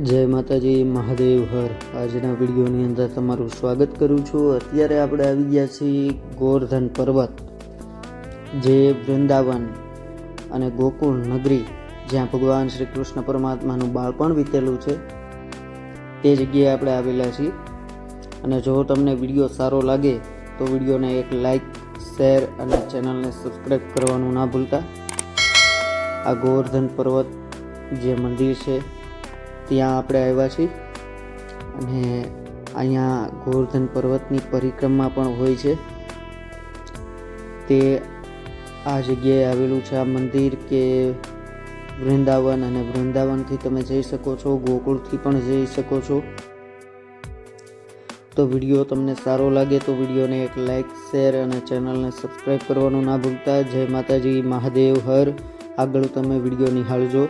જય માતાજી, મહાદેવ હર. આજના વિડીયોની અંદર તમારું સ્વાગત કરું છું. અત્યારે આપણે આવી ગયા છીએ ગોવર્ધન પર્વત, જે વૃંદાવન અને ગોકુળ નગરી, જ્યાં ભગવાન શ્રી કૃષ્ણ પરમાત્માનું બાળપણ વીતેલું છે, તે જગ્યાએ આપણે આવેલા છીએ. અને જો તમને વિડીયો સારો લાગે તો વિડીયોને એક લાઈક, શેર અને ચેનલને સબસ્ક્રાઈબ કરવાનું ના ભૂલતા. આ ગોવર્ધન પર્વત જે મંદિર છે ત્યાં આપણે આવ્યા છીએ. અને અહીંયા ગોવર્ધન પર્વતની પરિક્રમા પણ હોય છે. તે આ જગ્યાએ આવેલું છે આ મંદિર, કે વૃંદાવન, અને વૃંદાવનથી તમે જઈ શકો છો, ગોકુળથી પણ જઈ શકો છો. તો વિડીયો તમને સારો લાગે તો વિડીયોને એક લાઈક, શેર અને ચેનલને સબસ્ક્રાઈબ કરવાનું ના ભૂલતા. જય માતાજી, મહાદેવ હર. આગળ તમે વિડીયો નિહાળજો.